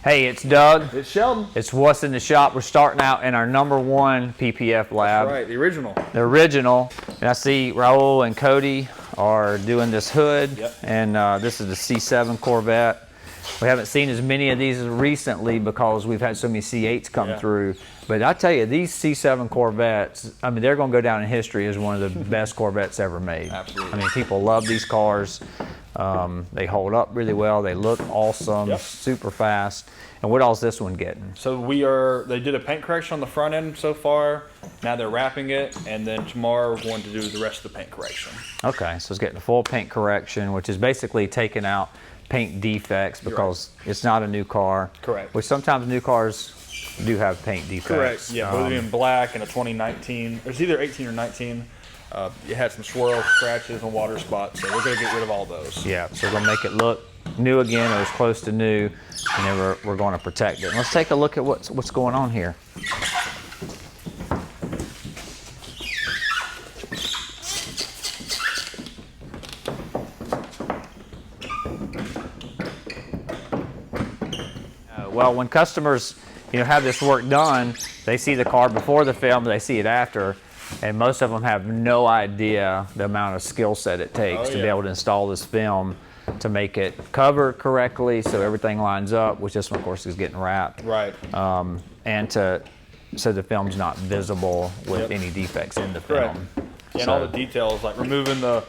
Hey, it's Doug. It's Sheldon. It's What's in the Shop. We're starting out in our #1 PPF lab. That's right, the original. The original. And I see Raul and Cody are doing this hood. Yep. And this is the C7 Corvette. We haven't seen as many of these recently because we've had so many C8s come through. But I tell you, these C7 Corvettes, I mean, they're going to go down in history as one of the best Corvettes ever made. Absolutely. I mean, people love these cars. They hold up really well. They look awesome, super fast. And what all's this one getting? So they did a paint correction on the front end so far. Now they're wrapping it, and then tomorrow we're going to do the rest of the paint correction. Okay, so it's getting a full paint correction, which is basically taking out paint defects because it's not a new car. Correct. Which sometimes new cars do have paint defects. Correct. Yeah, both in black and a 2019. It was either 18 or 19. It had some swirl scratches and water spots, so we're going to get rid of all those. Yeah, so we're going to make it look new again, or as close to new, and then we're going to protect it. And let's take a look at what's going on here. Well, when customers, have this work done, they see the car before the film, they see it after, and most of them have no idea the amount of skill set it takes to be able to install this film to make it cover correctly so everything lines up, which this one, of course, is getting wrapped. Right. And so the film's not visible with any defects in the film. Yeah, and all the details, like removing the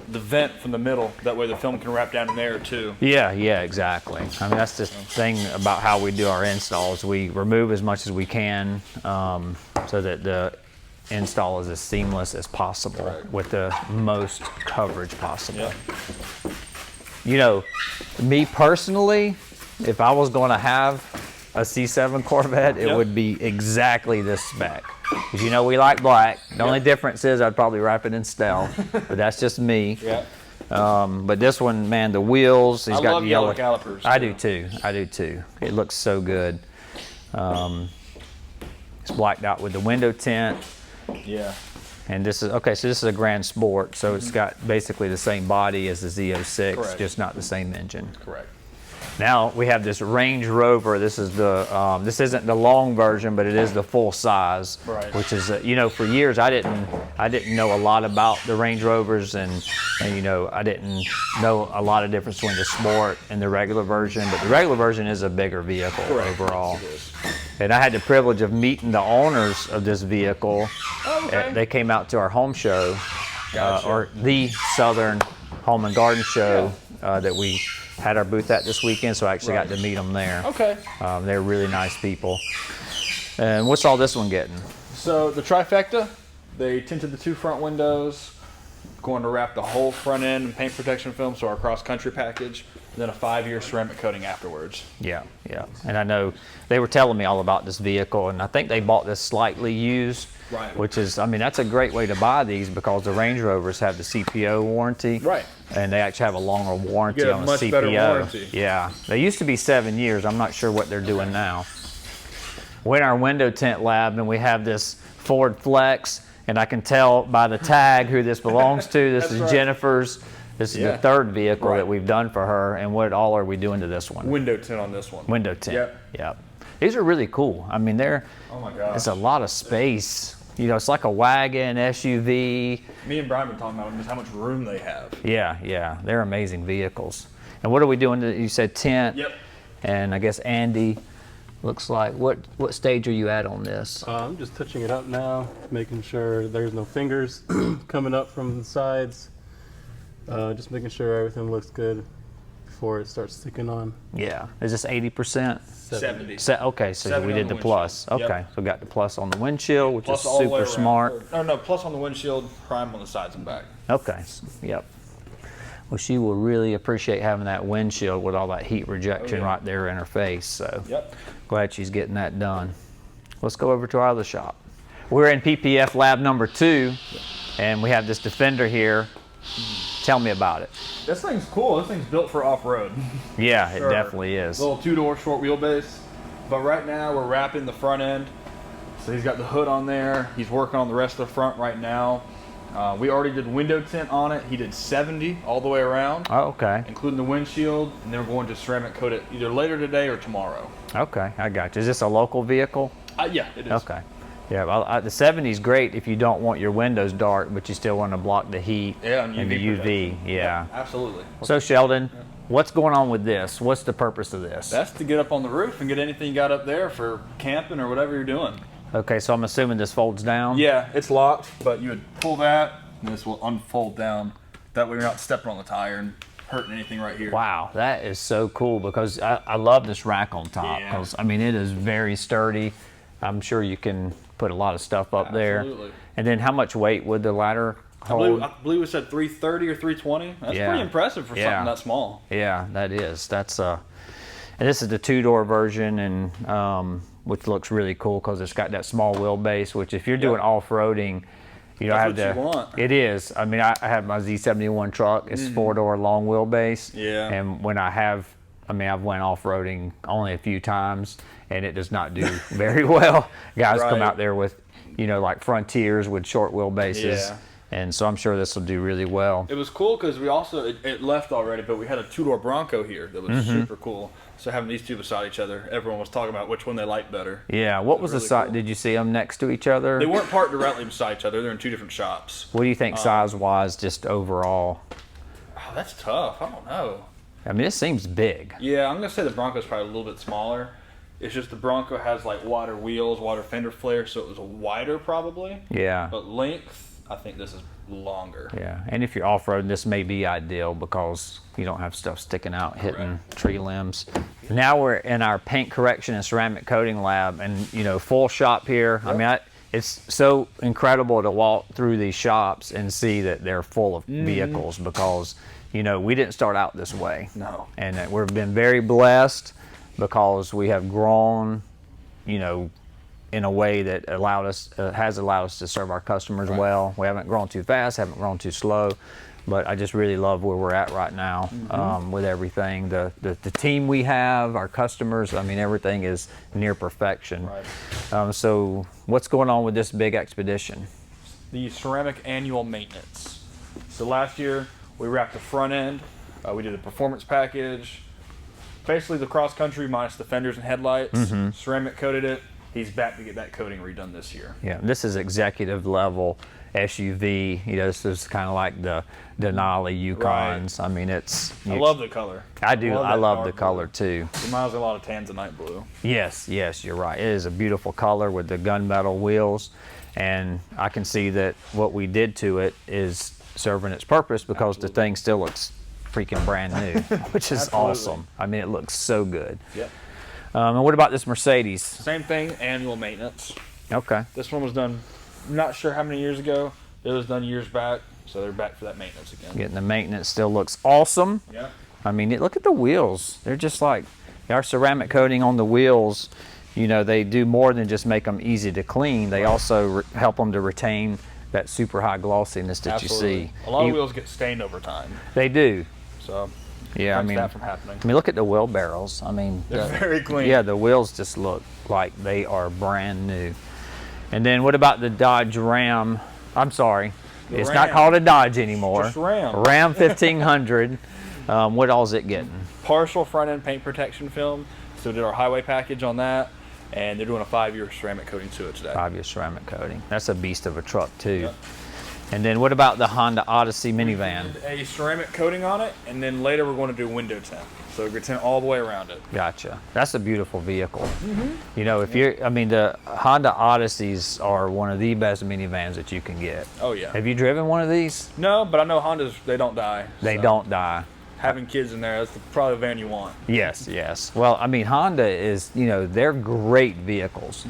vent from the middle. That way the film can wrap down in there too. Yeah, exactly. I mean, that's the thing about how we do our installs. We remove as much as we can so that the install is as seamless as possible with the most coverage possible. Me personally, if I was going to have a C7 Corvette, it would be exactly this spec. Because we like black. The only difference is I'd probably wrap it in stealth, but that's just me. But this one, man, the wheels, he's got love the yellow calipers. I do too. It looks so good. It's blacked out with the window tint. Yeah. And this is, so this is a Grand Sport, so it's got basically the same body as the Z06, just not the same engine. Correct. Now we have this Range Rover. This is the this isn't the long version, but it is the full size, which is for years I didn't know a lot about the Range Rovers, and I didn't know a lot of difference between the Sport and the regular version. But the regular version is a bigger vehicle overall. And I had the privilege of meeting the owners of this vehicle. They came out to our home show, or the Southern Home and Garden Show that we had our booth at this weekend, so I actually got to meet them there. They're really nice people. And what's all this one getting? So the trifecta, they tinted the 2 front windows, going to wrap the whole front end in paint protection film, so our cross-country package, and then a 5-year ceramic coating afterwards. Yeah. And I know they were telling me all about this vehicle, and I think they bought this slightly used, which is, that's a great way to buy these because the Range Rovers have the CPO warranty. And they actually have a longer warranty on the CPO. Better warranty. Yeah. They used to be 7 years. I'm not sure what they're doing now. We're in our window tint lab, and we have this Ford Flex, and I can tell by the tag who this belongs to. This is Jennifer's. This is the 3rd vehicle that we've done for her. And what all are we doing to this one? Window tint on this one. Window tint. Yep. These are really cool. I mean, oh my gosh. It's a lot of space. It's like a wagon, SUV. Me and Brian were talking about just how much room they have. Yeah. They're amazing vehicles. And what are we doing? You said tint. Yep. And I guess Andy, looks like, what stage are you at on this? I'm just touching it up now, making sure there's no fingers coming up from the sides. Just making sure everything looks good before it starts sticking on. Yeah. Is this 80%? 70. Okay, so we did the plus. Okay, so we got the plus on the windshield, which is super smart. No, plus on the windshield, prime on the sides and back. Okay, yep. Well, she will really appreciate having that windshield with all that heat rejection right there in her face. So glad she's getting that done. Let's go over to our other shop. We're in PPF lab #2, and we have this Defender here. Tell me about it. This thing's cool. This thing's built for off-road. Yeah, it definitely is. Little 2-door short wheelbase. But right now we're wrapping the front end. So he's got the hood on there. He's working on the rest of the front right now. We already did window tint on it. He did 70 all the way around, Oh, okay. including the windshield, and then we're going to ceramic coat it either later today or tomorrow. Okay, I got you. Is this a local vehicle? Yeah, it is. Okay. Yeah, well, the 70 is great if you don't want your windows dark, but you still want to block the heat and the UV. protection. Yeah. Absolutely. So Sheldon, what's going on with this? What's the purpose of this? That's to get up on the roof and get anything you got up there for camping or whatever you're doing. Okay, so I'm assuming this folds down? Yeah, it's locked, but you would pull that, and this will unfold down. That way you're not stepping on the tire and hurting anything right here. Wow, that is so cool because I love this rack on top. Yeah. Because I mean, it is very sturdy. I'm sure you can put a lot of stuff up there. Absolutely. And then how much weight would the ladder hold? I believe it said 330 or 320. That's Yeah. pretty impressive for something that small. Yeah, that is. That's and this is the 2-door version, and which looks really cool because it's got that small wheelbase. Which, if you're doing off-roading, you know, I have That's to. what you want. It is. I mean, I have my Z71 truck. It's 4-door long wheelbase. Yeah. And when I've went off-roading only a few times, and it does not do very well. Guys come Right. out there with, you know, like Frontiers with short wheelbases. Yeah. And so I'm sure this will do really well. It was cool because we also, it left already, but we had a 2-door Bronco here that was super cool. So having these two beside each other, everyone was talking about which one they liked better. Yeah. What was the really size? cool. Did you see them next to each other? They weren't parked directly beside each other. They're in 2 different shops. What do you think size-wise, just overall? Oh, that's tough. I don't know. I mean, it seems big. Yeah, I'm going to say the Bronco's probably a little bit smaller. It's just the Bronco has like wider wheels, wider fender flares, so it was wider probably. Yeah. But length, I think this is longer. Yeah. And if you're off-roading, this may be ideal because you don't have stuff sticking out, hitting tree limbs. Now we're in our paint correction and ceramic coating lab, and, you know, full shop here. Yep. I mean, it's so incredible to walk through these shops and see that they're full of vehicles because, you know, we didn't start out this way. No. And we've been very blessed because we have grown, you know, in a way that has allowed us to serve our customers well. We haven't grown too fast, haven't grown too slow, but I just really love where we're at right now with everything. The team we have, our customers, I mean, everything is near perfection. Right. So what's going on with this big expedition? The ceramic annual maintenance. So last year we wrapped the front end. We did a performance package. Basically the cross country minus the fenders and headlights. Ceramic coated it. He's back to get that coating redone this year. Yeah, this is executive level SUV. You know, this is kind of like the Denali Yukons. I mean, I love the color. I do. I that love the dark color blue. too. Reminds me a lot of tanzanite blue. Yes, you're right. It is a beautiful color with the gunmetal wheels, and I can see that what we did to it is serving its purpose because the thing still looks freaking brand new, which is awesome. I mean, it looks so good. Yep. And what about this Mercedes? Same thing, annual maintenance. Okay. This one was done, I'm not sure how many years ago. It was done years back, so they're back for that maintenance again. Getting the maintenance still looks awesome. Yeah. I mean, look at the wheels. They're just like our ceramic coating on the wheels. You know, they do more than just make them easy to clean. They also help them to retain that super high glossiness that Absolutely. you see. A lot of wheels get stained over time, They do. so Yeah, prevents that from happening. I mean, look at the wheel barrels. I mean, They're very clean. Yeah, the wheels just look like they are brand new. And then what about the Dodge Ram? I'm sorry, it's not Ram. called a Dodge anymore. Just Ram. Ram 1500. What all's it getting? Partial front end paint protection film. So we did our highway package on that, and they're doing a 5-year ceramic coating to it today. 5-year ceramic coating. That's a beast of a truck too. Yep. And then what about the Honda Odyssey minivan? Did a ceramic coating on it, and then later we're going to do window tint. So we're going to tint all the way around it. Gotcha. That's a beautiful vehicle. You know, if you're, I mean, the Honda Odysseys are one of the best minivans that you can get. Oh yeah. Have you driven one of these? No, but I know Hondas, they don't die. They so don't die. Having kids in there, that's probably the van you want. Yes. Well, I mean, Honda is, you know, they're great vehicles,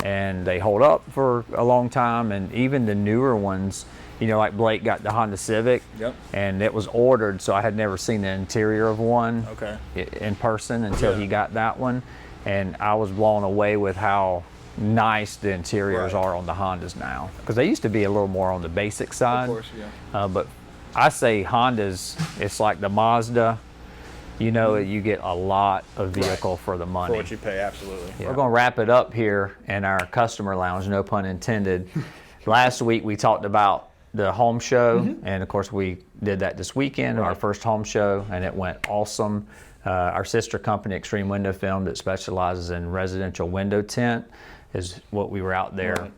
and they hold up for a long time, and even the newer ones, you know, like Blake got the Honda Civic, Yep. and it was ordered, so I had never seen the interior of one Okay. in person until Yeah. he got that one, and I was blown away with how nice the interiors Right. are on the Hondas now, because they used to be a little more on the basic side. Of course, yeah. But I say Hondas, it's like the Mazda. You know, you get a lot of vehicle for the money. For what you pay, absolutely. We're going to wrap it up here in our customer lounge, no pun intended. Last week we talked about the home show, and of course we did that this weekend, our first home show, and it went awesome. Our sister company, Extreme Window Film, that specializes in residential window tint, is what we were out there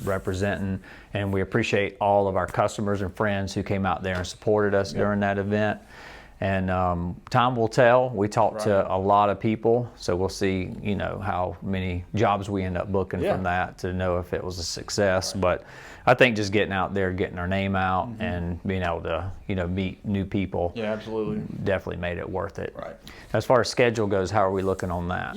representing, and we appreciate all of our customers and friends who came out there and supported us during that event. And time will tell. We talked to a lot of people, so we'll see, you know, how many jobs we end up booking from that to know if it was a success. But I think just getting out there, getting our name out, and being able to, you know, meet new people, absolutely, definitely made it worth it. Right. As far as schedule goes, how are we looking on that?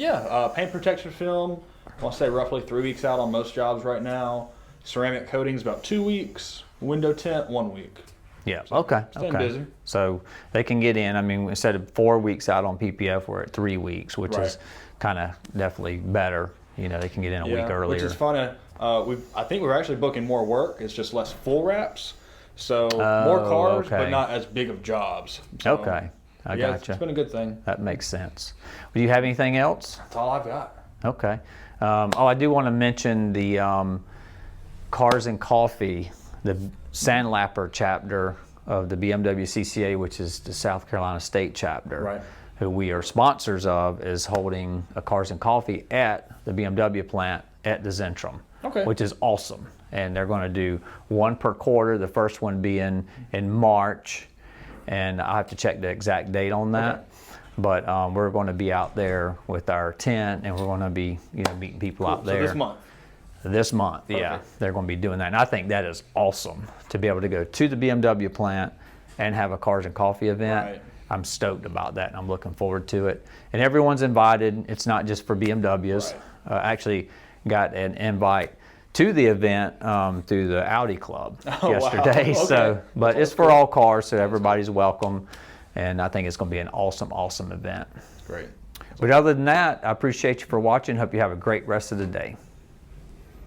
Paint protection film, I want to say roughly 3 weeks out on most jobs right now. Ceramic coatings about 2 weeks. Window tint 1 week. Yeah. Okay. Staying busy. So they can get in. I mean, instead of 4 weeks out on PPF, we're at 3 weeks, which is kind of definitely better. You know, they can get in a week earlier. Which is funny. I think we're actually booking more work. It's just less full wraps. So more cars, but not as big of jobs. So, I gotcha. It's been a good thing. That makes sense. Do you have anything else? That's all I've got. Okay. I do want to mention the Cars and Coffee, the Sandlapper chapter of the BMW CCA, which is the South Carolina State chapter, who we are sponsors of, is holding a Cars and Coffee at the BMW plant at the Zentrum, which is awesome. And they're going to do one per quarter, the first one being in March, and I have to check the exact date on that. But we're going to be out there with our tent, and we're going to be, you know, meeting people out there. So this month? This month, they're going to be doing that. And I think that is awesome to be able to go to the BMW plant and have a Cars and Coffee event. I'm stoked about that, and I'm looking forward to it. And everyone's invited. It's not just for BMWs. Actually got an invite to the event through the Audi Club yesterday. So, but it's for all cars, so everybody's welcome. And I think it's going to be an awesome, awesome event. Great. But other than that, I appreciate you for watching. Hope you have a great rest of the day.